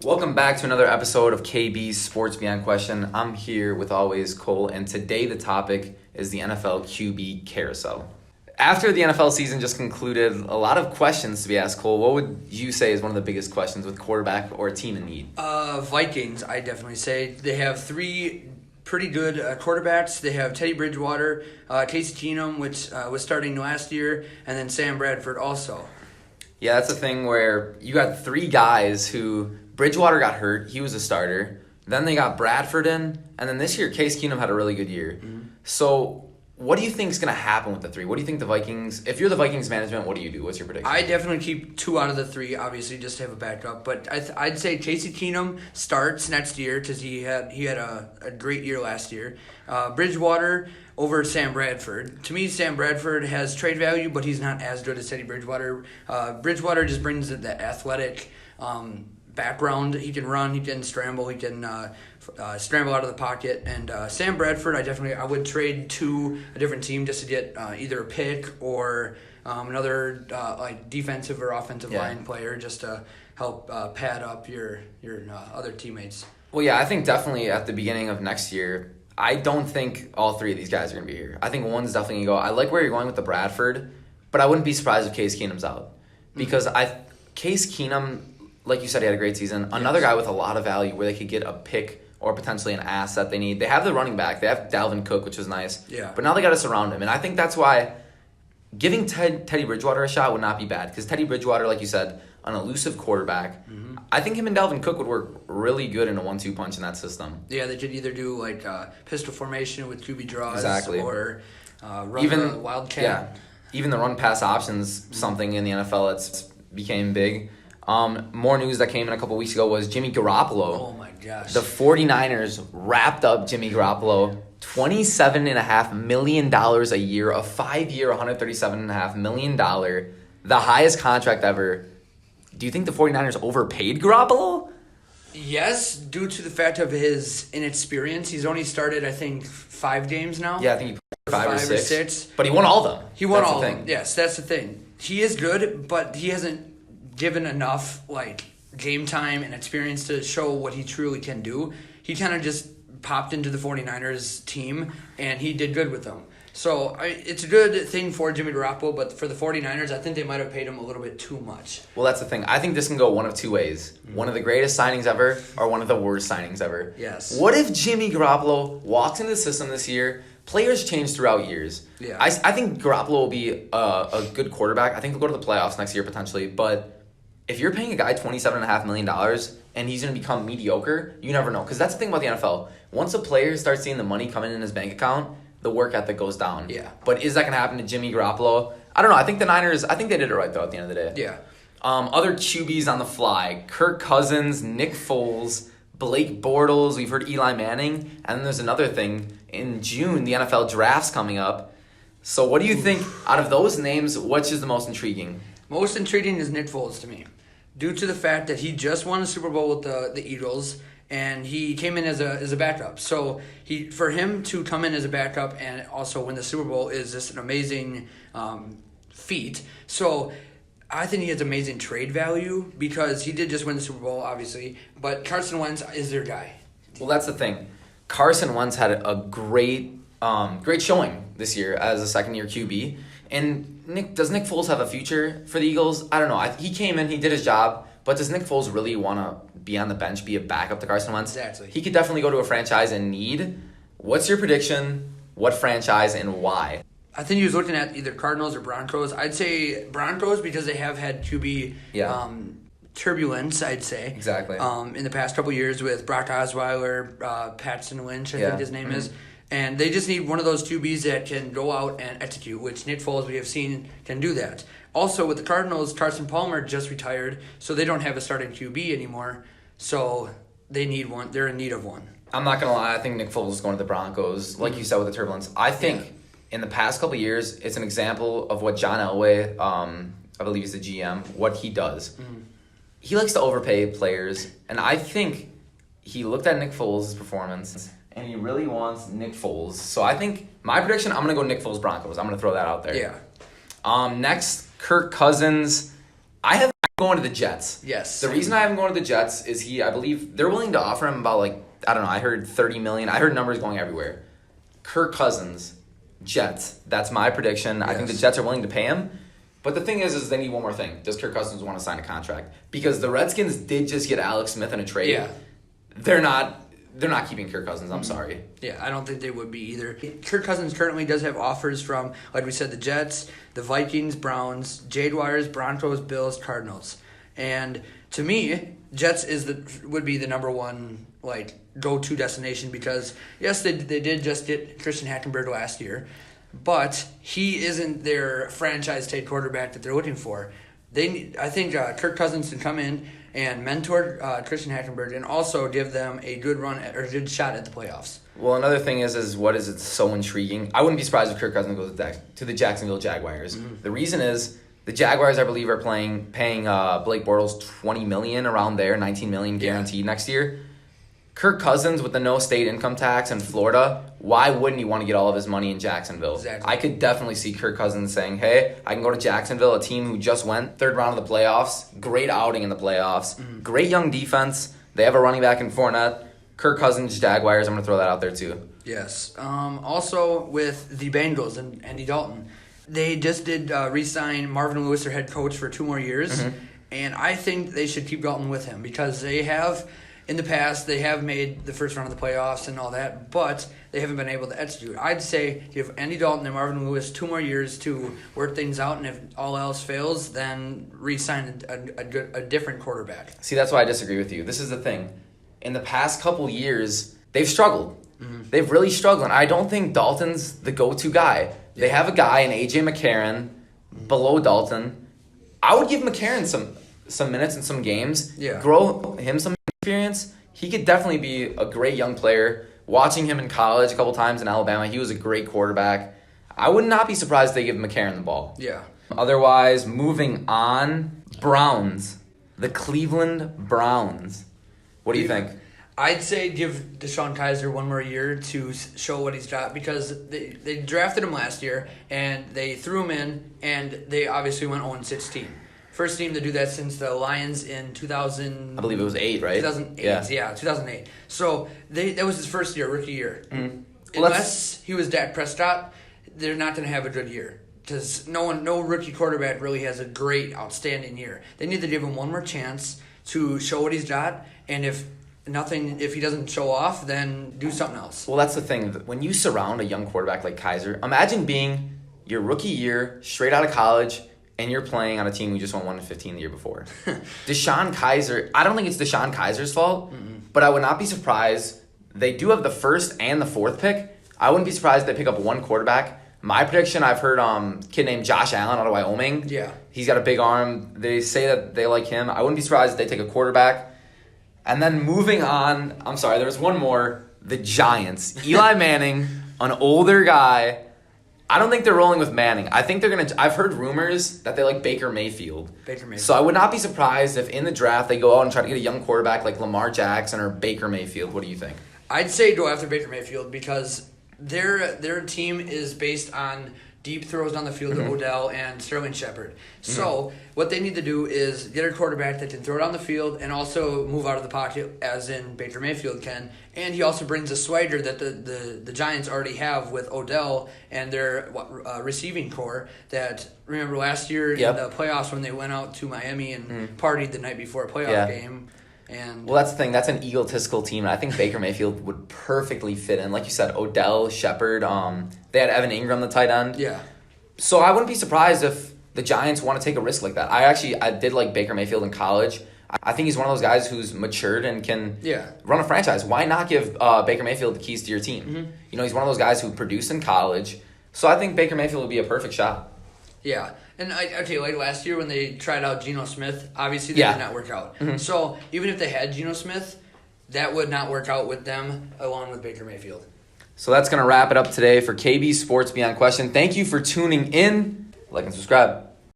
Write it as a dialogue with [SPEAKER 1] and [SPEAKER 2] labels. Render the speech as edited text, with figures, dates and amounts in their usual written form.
[SPEAKER 1] Welcome back to another episode of KB's Sports Beyond Question. I'm here with always Cole, and today the topic is the NFL QB Carousel. After the NFL season just concluded, a lot of questions to be asked, Cole. What would you say is one of the biggest questions with quarterback or a team in need?
[SPEAKER 2] Vikings, I definitely say. They have three pretty good quarterbacks. They have Teddy Bridgewater, Casey Keenum, which was starting last year, and then Sam Bradford also.
[SPEAKER 1] Yeah, that's the thing where you got three guys who Bridgewater got hurt. He was a starter. Then they got Bradford in, and then this year Case Keenum had a really good year. Mm-hmm. So what do you think is going to happen with the three? What do you think the Vikings, if you're the Vikings management, what do you do? What's your prediction?
[SPEAKER 2] I definitely keep two out of the three, obviously, just to have a backup. But I'd say Casey Keenum starts next year because he had a great year last year. Bridgewater over Sam Bradford. To me, Sam Bradford has trade value, but he's not as good as Teddy Bridgewater. Bridgewater just brings the athletic background. He can run, he can scramble, he can scramble out of the pocket. And Sam Bradford, I would trade to a different team just to get either a pick or another defensive or offensive line player just to help pad up your other teammates.
[SPEAKER 1] Well, yeah, I think definitely at the beginning of next year, I don't think all three of these guys are going to be here. I think one's definitely going to go. I like where you're going with the Bradford, but I wouldn't be surprised if Case Keenum's out. Because Case Keenum, like you said, he had a great season. Another guy with a lot of value where they could get a pick or potentially an asset they need. They have the running back. They have Dalvin Cook, which is nice.
[SPEAKER 2] Yeah.
[SPEAKER 1] But now they got to surround him. And I think that's why giving Teddy Bridgewater a shot would not be bad. Because Teddy Bridgewater, like you said, an elusive quarterback. Mm-hmm. I think him and Dalvin Cook would work really good in a 1-2 punch in that system.
[SPEAKER 2] Yeah, they could either do like pistol formation with QB draws or run
[SPEAKER 1] even
[SPEAKER 2] wildcat.
[SPEAKER 1] Yeah, even the run-pass options, something in the NFL that's became big. More news that came in a couple weeks ago was Jimmy Garoppolo.
[SPEAKER 2] Oh, my gosh.
[SPEAKER 1] The 49ers wrapped up Jimmy Garoppolo. $27.5 million a year, a 5-year, $137.5 million, the highest contract ever. Do you think the 49ers overpaid Garoppolo?
[SPEAKER 2] Yes, due to the fact of his inexperience. He's only started, I think, 5 games now.
[SPEAKER 1] Yeah, I think he played five or six. But he won
[SPEAKER 2] all
[SPEAKER 1] all of them.
[SPEAKER 2] He won all of them. Yes, that's the thing. He is good, but he hasn't given enough game time and experience to show what he truly can do. He kind of just popped into the 49ers team, and he did good with them. So it's a good thing for Jimmy Garoppolo, but for the 49ers, I think they might have paid him a little bit too much.
[SPEAKER 1] Well, that's the thing. I think this can go one of two ways. Mm-hmm. One of the greatest signings ever or one of the worst signings ever.
[SPEAKER 2] Yes.
[SPEAKER 1] What if Jimmy Garoppolo walks into the system this year? Players change throughout years.
[SPEAKER 2] Yeah.
[SPEAKER 1] I think Garoppolo will be a good quarterback. I think they'll go to the playoffs next year potentially, but if you're paying a guy $27.5 million and he's going to become mediocre, you never know. Because that's the thing about the NFL. Once a player starts seeing the money coming in his bank account, the work ethic goes down.
[SPEAKER 2] Yeah.
[SPEAKER 1] But is that going to happen to Jimmy Garoppolo? I don't know. I think the Niners, they did it right, though, at the end of the day.
[SPEAKER 2] Yeah.
[SPEAKER 1] Other QBs on the fly. Kirk Cousins, Nick Foles, Blake Bortles. We've heard Eli Manning. And then there's another thing. In June, the NFL draft's coming up. So what do you think, out of those names, which is the most intriguing?
[SPEAKER 2] Most intriguing is Nick Foles to me, due to the fact that he just won a Super Bowl with the Eagles, and he came in as a backup. So for him to come in as a backup and also win the Super Bowl is just an amazing feat. So I think he has amazing trade value because he did just win the Super Bowl, obviously, but Carson Wentz is their guy.
[SPEAKER 1] Well, that's the thing. Carson Wentz had a great showing this year as a second-year QB. And does Nick Foles have a future for the Eagles? I don't know. He came in, he did his job, but does Nick Foles really want to be on the bench, be a backup to Carson Wentz?
[SPEAKER 2] Exactly.
[SPEAKER 1] He could definitely go to a franchise in need. What's your prediction? What franchise and why?
[SPEAKER 2] I think he was looking at either Cardinals or Broncos. I'd say Broncos because they have had QB turbulence, I'd say.
[SPEAKER 1] Exactly.
[SPEAKER 2] In the past couple years with Brock Osweiler, Paxton Lynch, I think his name is. And they just need one of those QBs that can go out and execute, which Nick Foles, we have seen, can do that. Also, with the Cardinals, Carson Palmer just retired, so they don't have a starting QB anymore. So they need one. They're in need of one.
[SPEAKER 1] I'm not going to lie. I think Nick Foles is going to the Broncos, like you said, with the turbulence. I think in the past couple of years, it's an example of what John Elway, I believe he's the GM, what he does. Mm-hmm. He likes to overpay players, and I think he looked at Nick Foles' performance and he really wants Nick Foles. So I think my prediction, I'm going to go Nick Foles Broncos. I'm going to throw that out there.
[SPEAKER 2] Yeah.
[SPEAKER 1] Next, Kirk Cousins. I have him going to the Jets.
[SPEAKER 2] Yes.
[SPEAKER 1] The reason I have him going to the Jets is I believe they're willing to offer him about I don't know, I heard $30 million. I heard numbers going everywhere. Kirk Cousins, Jets. That's my prediction. Yes. I think the Jets are willing to pay him. But the thing is they need one more thing. Does Kirk Cousins want to sign a contract? Because the Redskins did just get Alex Smith in a trade.
[SPEAKER 2] Yeah.
[SPEAKER 1] They're not keeping Kirk Cousins. I'm sorry.
[SPEAKER 2] Yeah, I don't think they would be either. Kirk Cousins currently does have offers from, like we said, the Jets, the Vikings, Browns, Jaguars, Broncos, Bills, Cardinals. And to me, Jets would be the number one go-to destination because, yes, they did just get Christian Hackenberg last year, but he isn't their franchise-tag quarterback that they're looking for. I think Kirk Cousins can come in and mentor Christian Hackenberg and also give them a good a good shot at the playoffs. Well,
[SPEAKER 1] another thing is what is it so intriguing? I wouldn't be surprised if Kirk Cousins goes to the Jacksonville Jaguars. Mm-hmm. The reason is the Jaguars, I believe, are paying Blake Bortles $20 million around there, $19 million guaranteed next year. Kirk Cousins with the no state income tax in Florida, why wouldn't he want to get all of his money in Jacksonville?
[SPEAKER 2] Exactly.
[SPEAKER 1] I could definitely see Kirk Cousins saying, hey, I can go to Jacksonville, a team who just went third round of the playoffs, great outing in the playoffs, great young defense. They have a running back in Fournette. Kirk Cousins, Jaguars, I'm going to throw that out there too.
[SPEAKER 2] Yes. Also with the Bengals and Andy Dalton, they just did re-sign Marvin Lewis, their head coach, for 2 more years. Mm-hmm. And I think they should keep Dalton with him because they have... In the past, they have made the first round of the playoffs and all that, but they haven't been able to execute. I'd say give Andy Dalton and Marvin Lewis 2 more years to work things out, and if all else fails, then re-sign a different quarterback.
[SPEAKER 1] See, that's why I disagree with you. This is the thing. In the past couple years, they've struggled. Mm-hmm. They've really struggled. I don't think Dalton's the go-to guy. Yeah. They have a guy in A.J. McCarron below Dalton. I would give McCarron some minutes in some games.
[SPEAKER 2] Yeah.
[SPEAKER 1] Grow him some experience. He could definitely be a great young player. Watching him in college a couple times in Alabama, he was a great quarterback. I would not be surprised if they give McCarron the ball.
[SPEAKER 2] Yeah.
[SPEAKER 1] Otherwise, moving on, Browns. The Cleveland Browns. What do you think?
[SPEAKER 2] I'd say give DeShone Kizer 1 more year to show what he's got because they drafted him last year and they threw him in and they obviously went 0-16. First team to do that since the Lions in 2000.
[SPEAKER 1] I believe it was 8, right?
[SPEAKER 2] 2008. Yeah, 2008. So that was his first year, rookie year.
[SPEAKER 1] Mm-hmm.
[SPEAKER 2] Unless he was Dak Prescott, they're not going to have a good year because no rookie quarterback really has a great, outstanding year. They need to give him 1 more chance to show what he's got, and if he doesn't show off, then do something else.
[SPEAKER 1] Well, that's the thing. When you surround a young quarterback like Kizer, imagine being your rookie year, straight out of college. And you're playing on a team who just won 1-15 the year before. DeShone Kizer, I don't think it's DeShone Kizer's fault, but I would not be surprised. They do have the 1st and the 4th pick. I wouldn't be surprised if they pick up 1 quarterback. My prediction, I've heard a kid named Josh Allen out of Wyoming.
[SPEAKER 2] Yeah.
[SPEAKER 1] He's got a big arm. They say that they like him. I wouldn't be surprised if they take a quarterback. And then moving on, I'm sorry, there was one more. The Giants. Eli Manning, an older guy. I don't think they're rolling with Manning. I think they're going to... I've heard rumors that they like Baker Mayfield. So I would not be surprised if in the draft they go out and try to get a young quarterback like Lamar Jackson or Baker Mayfield. What do you think?
[SPEAKER 2] I'd say go after Baker Mayfield because their team is based on deep throws down the field to Odell and Sterling Shepard. So what they need to do is get a quarterback that can throw down the field and also move out of the pocket, as in Baker Mayfield can. And he also brings a swagger that the Giants already have with Odell and their receiving core. That remember last year in the playoffs when they went out to Miami and partied the night before a playoff game. And
[SPEAKER 1] well, that's the thing. That's an egotistical team, and I think Baker Mayfield would perfectly fit in. Like you said, Odell, Shepard. They had Evan Ingram, the tight end.
[SPEAKER 2] Yeah.
[SPEAKER 1] So I wouldn't be surprised if the Giants want to take a risk like that. I did like Baker Mayfield in college. I think he's one of those guys who's matured and can run a franchise. Why not give Baker Mayfield the keys to your team? Mm-hmm. You know, he's one of those guys who produced in college. So I think Baker Mayfield would be a perfect shot.
[SPEAKER 2] Yeah. And like last year when they tried out Geno Smith, obviously that did not work out. Mm-hmm. So even if they had Geno Smith, that would not work out with them along with Baker Mayfield.
[SPEAKER 1] So that's going to wrap it up today for KB Sports Beyond Question. Thank you for tuning in. Like and subscribe.